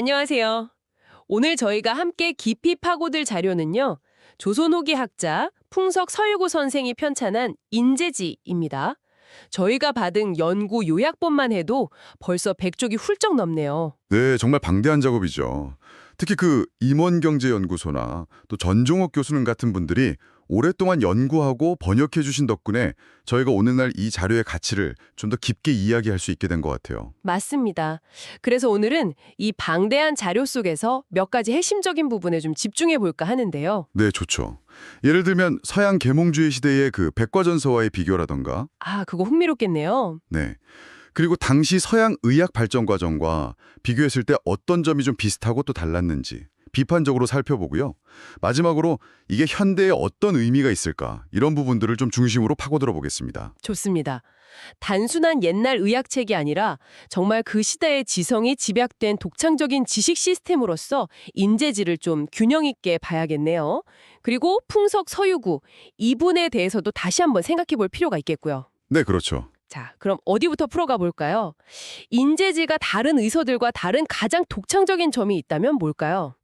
안녕하세요. 오늘 저희가 함께 깊이 파고들 자료는요. 조선 후기 학자 풍석 서유구 선생이 편찬한 인재지입니다. 저희가 받은 연구 요약본만 해도 벌써 100쪽이 훌쩍 넘네요. 네, 정말 방대한 작업이죠. 특히 그 임원경제연구소나 또 전종옥 교수님 같은 분들이 오랫동안 연구하고 번역해 주신 덕분에 저희가 오늘날 이 자료의 가치를 좀 더 깊게 이야기할 수 있게 된 것 같아요. 맞습니다. 그래서 오늘은 이 방대한 자료 속에서 몇 가지 핵심적인 부분에 좀 집중해 볼까 하는데요. 네, 좋죠. 예를 들면 서양 계몽주의 시대의 그 백과전서와의 비교라던가, 그거 흥미롭겠네요. 네. 그리고 당시 서양 의학 발전 과정과 비교했을 때 어떤 점이 좀 비슷하고 또 달랐는지 비판적으로 살펴보고요. 마지막으로 이게 현대에 어떤 의미가 있을까 이런 부분들을 좀 중심으로 파고들어 보겠습니다. 좋습니다. 단순한 옛날 의학책이 아니라 정말 그 시대의 지성이 집약된 독창적인 지식 시스템으로서 인재지를 좀 균형 있게 봐야겠네요. 그리고 풍석 서유구 이분에 대해서도 다시 한번 생각해 볼 필요가 있겠고요. 네, 그렇죠. 자, 그럼 어디부터 풀어가 볼까요? 인재지가 다른 의서들과 다른 가장 독창적인 점이 있다면 뭘까요?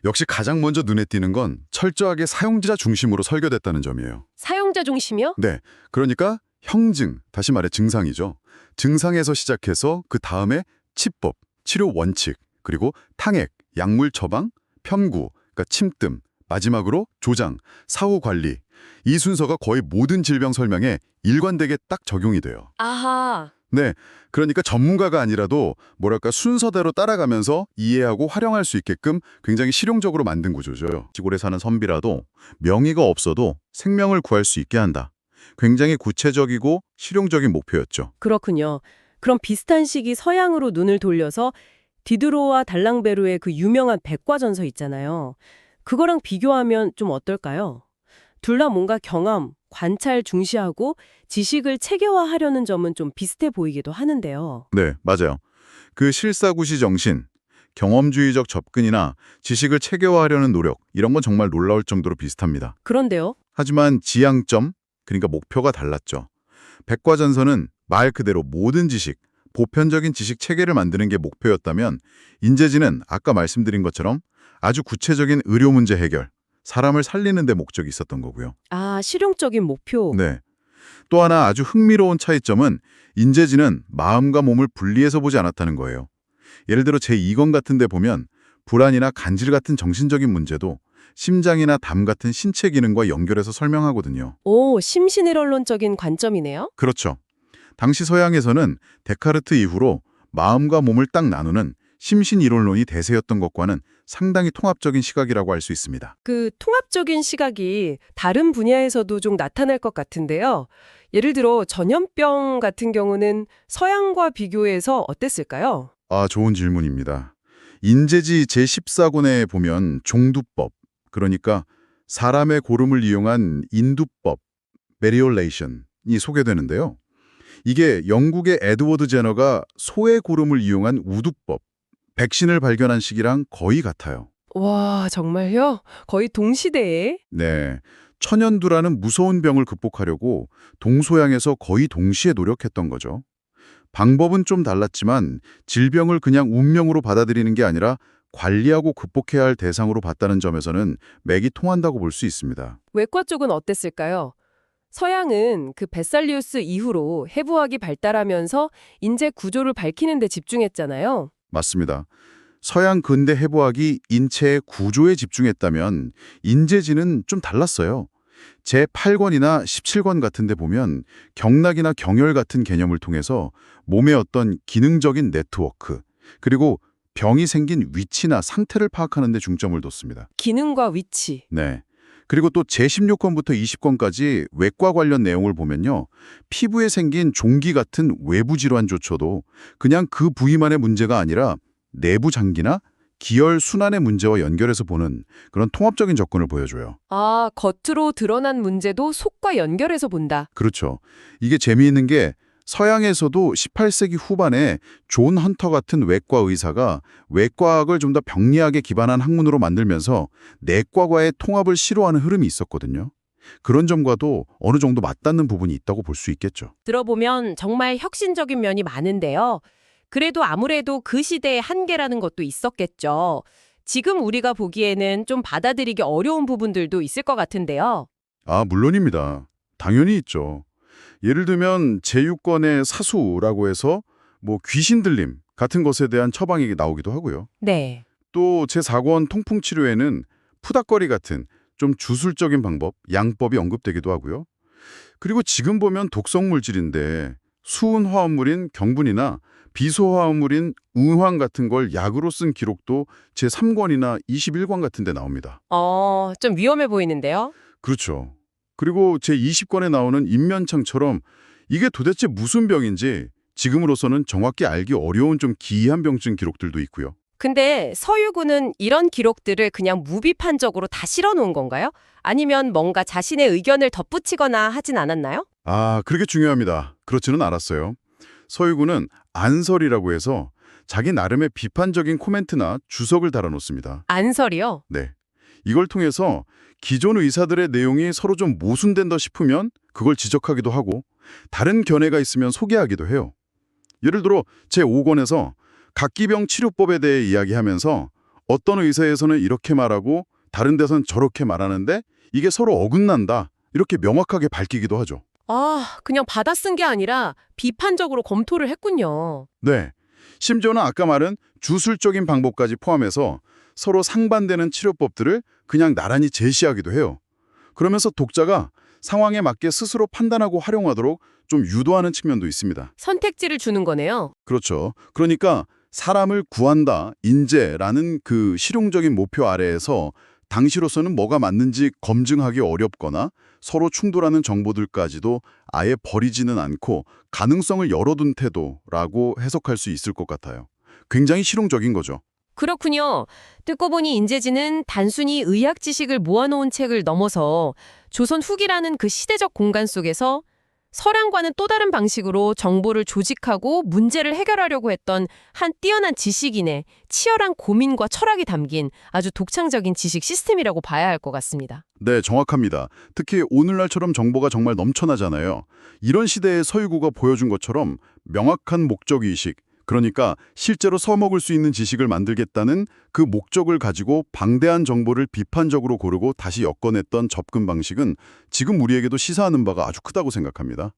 역시 가장 먼저 눈에 띄는 건 철저하게 사용자 중심으로 설계됐다는 점이에요. 사용자 중심이요? 네, 그러니까 형증, 다시 말해 증상이죠. 증상에서 시작해서 그 다음에 치법, 치료 원칙, 그리고 탕액, 약물 처방, 편구, 그러니까 침뜸, 마지막으로 조장, 사후 관리. 이 순서가 거의 모든 질병 설명에 일관되게 딱 적용이 돼요. 아하. 네, 그러니까 전문가가 아니라도 뭐랄까 순서대로 따라가면서 이해하고 활용할 수 있게끔 굉장히 실용적으로 만든 구조죠. 시골에 사는 선비라도 명의가 없어도 생명을 구할 수 있게 한다. 굉장히 구체적이고 실용적인 목표였죠. 그렇군요. 그럼 비슷한 시기 서양으로 눈을 돌려서 디드로와 달랑베르의 그 유명한 백과전서 있잖아요. 그거랑 비교하면 좀 어떨까요? 둘 다 뭔가 경험, 관찰 중시하고 지식을 체계화하려는 점은 좀 비슷해 보이기도 하는데요. 네, 맞아요. 그 실사구시 정신, 경험주의적 접근이나 지식을 체계화하려는 노력, 이런 건 정말 놀라울 정도로 비슷합니다. 그런데요? 하지만 지향점, 그러니까 목표가 달랐죠. 백과전서는 말 그대로 모든 지식, 보편적인 지식 체계를 만드는 게 목표였다면 인재지는 아까 말씀드린 것처럼 아주 구체적인 의료 문제 해결, 사람을 살리는 데 목적이 있었던 거고요. 실용적인 목표. 네. 또 하나 아주 흥미로운 차이점은 인재지는 마음과 몸을 분리해서 보지 않았다는 거예요. 예를 들어 제2권 같은 데 보면 불안이나 간질 같은 정신적인 문제도 심장이나 담 같은 신체 기능과 연결해서 설명하거든요. 심신의론적인 관점이네요. 그렇죠. 당시 서양에서는 데카르트 이후로 마음과 몸을 딱 나누는 심신이론론이 대세였던 것과는 상당히 통합적인 시각이라고 할 수 있습니다. 그 통합적인 시각이 다른 분야에서도 좀 나타날 것 같은데요. 예를 들어 전염병 같은 경우는 서양과 비교해서 어땠을까요? 좋은 질문입니다. 인재지 제14권에 보면 종두법, 그러니까 사람의 고름을 이용한 인두법, 메리올레이션이 소개되는데요. 이게 영국의 에드워드 제너가 소의 고름을 이용한 우두법, 백신을 발견한 시기랑 거의 같아요. 와, 정말요? 거의 동시대에? 네, 천연두라는 무서운 병을 극복하려고 동서양에서 거의 동시에 노력했던 거죠. 방법은 좀 달랐지만 질병을 그냥 운명으로 받아들이는 게 아니라 관리하고 극복해야 할 대상으로 봤다는 점에서는 맥이 통한다고 볼 수 있습니다. 외과 쪽은 어땠을까요? 서양은 그 베살리우스 이후로 해부학이 발달하면서 인재 구조를 밝히는 데 집중했잖아요. 맞습니다. 서양 근대 해부학이 인체의 구조에 집중했다면 인재지는 좀 달랐어요. 제8권이나 17권 같은 데 보면 경락이나 경혈 같은 개념을 통해서 몸의 어떤 기능적인 네트워크, 그리고 병이 생긴 위치나 상태를 파악하는 데 중점을 뒀습니다. 기능과 위치. 네. 그리고 또 제16권부터 20권까지 외과 관련 내용을 보면요. 피부에 생긴 종기 같은 외부 질환조차도 그냥 그 부위만의 문제가 아니라 내부 장기나 기혈 순환의 문제와 연결해서 보는 그런 통합적인 접근을 보여줘요. 겉으로 드러난 문제도 속과 연결해서 본다. 그렇죠. 이게 재미있는 게 서양에서도 18세기 후반에 존 헌터 같은 외과 의사가 외과학을 좀 더 병리학에 기반한 학문으로 만들면서 내과과의 통합을 시도하는 흐름이 있었거든요. 그런 점과도 어느 정도 맞닿는 부분이 있다고 볼 수 있겠죠. 들어보면 정말 혁신적인 면이 많은데요. 그래도 아무래도 그 시대의 한계라는 것도 있었겠죠. 지금 우리가 보기에는 좀 받아들이기 어려운 부분들도 있을 것 같은데요. 아, 물론입니다. 당연히 있죠. 예를 들면 제6권의 사수라고 해서 뭐 귀신 들림 같은 것에 대한 처방이 나오기도 하고요. 네. 또 제4권 통풍치료에는 푸닥거리 같은 좀 주술적인 방법, 양법이 언급되기도 하고요. 그리고 지금 보면 독성 물질인데 수은 화합물인 경분이나 비소 화합물인 우황 같은 걸 약으로 쓴 기록도 제3권이나 21권 같은 데 나옵니다. 좀 위험해 보이는데요. 그렇죠. 그리고 제20권에 나오는 인면창처럼 이게 도대체 무슨 병인지 지금으로서는 정확히 알기 어려운 좀 기이한 병증 기록들도 있고요. 근데 서유구는 이런 기록들을 그냥 무비판적으로 다 실어놓은 건가요? 아니면 뭔가 자신의 의견을 덧붙이거나 하진 않았나요? 아, 그렇게 중요합니다. 그렇지는 않았어요. 서유구는 안설이라고 해서 자기 나름의 비판적인 코멘트나 주석을 달아놓습니다. 안설이요? 네. 이걸 통해서 기존 의사들의 내용이 서로 좀 모순된다 싶으면 그걸 지적하기도 하고 다른 견해가 있으면 소개하기도 해요. 예를 들어 제5권에서 각기병 치료법에 대해 이야기하면서 어떤 의사에서는 이렇게 말하고 다른 데선 저렇게 말하는데 이게 서로 어긋난다. 이렇게 명확하게 밝히기도 하죠. 그냥 받아 쓴 게 아니라 비판적으로 검토를 했군요. 네. 심지어는 아까 말한 주술적인 방법까지 포함해서 서로 상반되는 치료법들을 그냥 나란히 제시하기도 해요. 그러면서 독자가 상황에 맞게 스스로 판단하고 활용하도록 좀 유도하는 측면도 있습니다. 선택지를 주는 거네요. 그렇죠. 그러니까 사람을 구한다, 인재라는 그 실용적인 목표 아래에서 당시로서는 뭐가 맞는지 검증하기 어렵거나 서로 충돌하는 정보들까지도 아예 버리지는 않고 가능성을 열어둔 태도라고 해석할 수 있을 것 같아요. 굉장히 실용적인 거죠. 그렇군요. 듣고 보니 인재진은 단순히 의학 지식을 모아놓은 책을 넘어서 조선 후기라는 그 시대적 공간 속에서 서량과는 또 다른 방식으로 정보를 조직하고 문제를 해결하려고 했던 한 뛰어난 지식인의 치열한 고민과 철학이 담긴 아주 독창적인 지식 시스템이라고 봐야 할 것 같습니다. 네, 정확합니다. 특히 오늘날처럼 정보가 정말 넘쳐나잖아요. 이런 시대에 서유구가 보여준 것처럼 명확한 목적의식, 그러니까 실제로 써먹을 수 있는 지식을 만들겠다는 그 목적을 가지고 방대한 정보를 비판적으로 고르고 다시 엮어냈던 접근 방식은 지금 우리에게도 시사하는 바가 아주 크다고 생각합니다.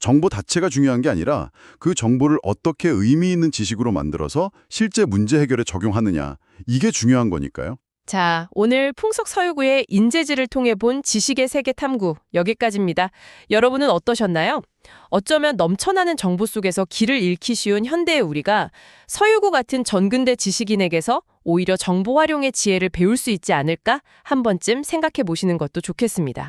정보 자체가 중요한 게 아니라 그 정보를 어떻게 의미 있는 지식으로 만들어서 실제 문제 해결에 적용하느냐, 이게 중요한 거니까요. 자, 오늘 풍속 서유구의 인재지를 통해 본 지식의 세계 탐구 여기까지입니다. 여러분은 어떠셨나요? 어쩌면 넘쳐나는 정보 속에서 길을 잃기 쉬운 현대의 우리가 서유구 같은 전근대 지식인에게서 오히려 정보 활용의 지혜를 배울 수 있지 않을까? 한 번쯤 생각해 보시는 것도 좋겠습니다.